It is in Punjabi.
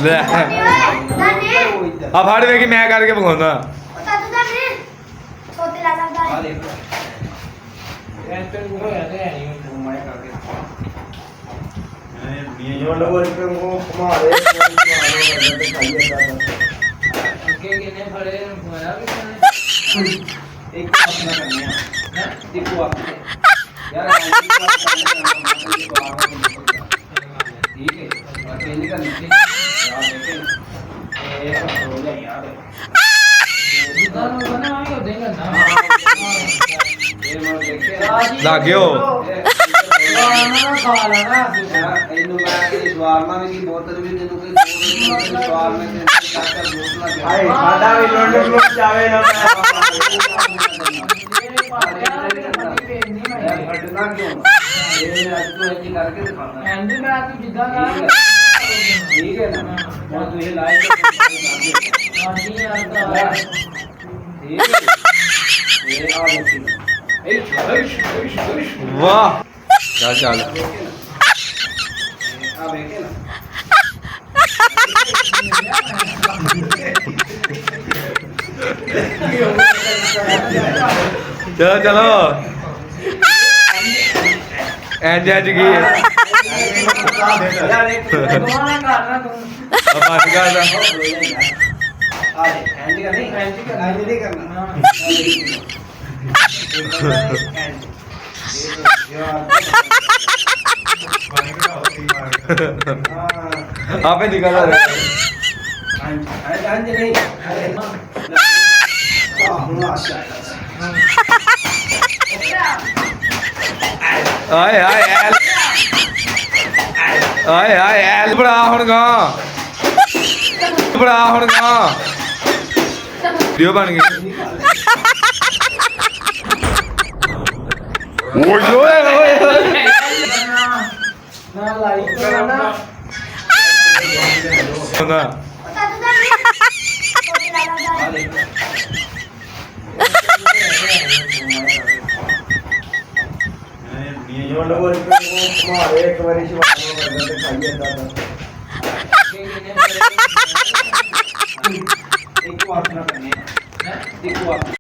ਲੈ ਆ ਫੜ ਵੇ ਕਿ ਮੈਂ ਕਰਕੇ ਵਿਖਾਉਂਦਾ ਆ ਦੇਖ ਐਂਟਰ ਹੋਇਆ ਤੇ ਹੈ ਨਹੀਂ ਤੂੰ ਮੈਂ ਕਰਕੇ ਜੋ ਲੋਗੋ ਇਸ पे को घुमा रहे दिखाई देता ਅੱਗੇ ਕਿਨੇ ਫੜੇ ਮਾਰਾ ਵੀ एक अपना करने हैं देखो आप यार ठीक है और पहले का नीचे यार देखें ये हो गया यार ਦੁਕਾਨ ਨੂੰ ਬਣਾ ਆਇਓ ਦੇਗਾ ਨਾ ये मैं देखे ਲਾਗਿਓ ਨਾ ਖਾ ਲੈਣਾ ਇਹਨੂੰ ਮੈਂ ਕਿ ਸ਼ਵਾਰਮਾ ਵੀ ਦੀ ਬੋਤਲ ਵੀ ਤੈਨੂੰ ਕੋਈ ਸ਼ਵਾਰਮਾ ਦੇ ਚਾਰ ਬੋਤਲਾਂ ਦੇ ਹਾਏ ਸਾਡਾ ਵੀ ਲੋਡ ਲੋਡ ਜਾਵੇ ਨਾ ਫਟਣਾ ਕਿਉਂ ਇਹ ਅੱਜ ਤੋਂ ਇੰਜ ਕਰਕੇ ਦਿਖਾਉਣਾ ਇੰਜ ਮੈਂ ਤੂੰ ਜਿੱਦਾਂ ਕਰ ਠੀਕ ਹੈ ਨਾ ਹੁਣ ਤੂੰ ਇਹ ਲਾਈਵ ਆਂਦੀ ਆਂਦਾ ਠੀਕ ਹੈ ਇਹ ਆ ਦੇਖੀ ਵਾਹ ਚੱਲ ਚੱਲ ਆ ਵੇਖੇ ਨਾ ਚਲੋ ਚਲੋ ਐਂਜ ਐਂਜ ਕੀ ਹੈ ਯਾਰ ਇੱਕ ਦੁਕਾਨ ਕਰਨਾ ਤੂੰ ਆ ਬੰਦ ਕਰ ਦਾ ਆ ਦੇ ਐਂਡ ਨਹੀਂ ਐਂਡ ਨਹੀਂ ਕਰਨਾ ਆਪੇ ਨਿਕਲ ਆ नहीं ਆਏ ਆਏ ਐਲ ਆਏ ਆਏ ਐਲ ਬੜਾ ਹੁਣ ਗਾ ਬੜਾ ਹੁਣ ਗਾ ਵੀਡੀਓ ਬਣ ਗਈ ਓਏ ਓਏ ਓਏ ਨਾ ਲਾਈਕ ਕਰਨਾ ਨਾ जो लोगों इस पे को हमारे एक बार शिवानो करते दिखाई देता था एक को अपना करने हैं एक को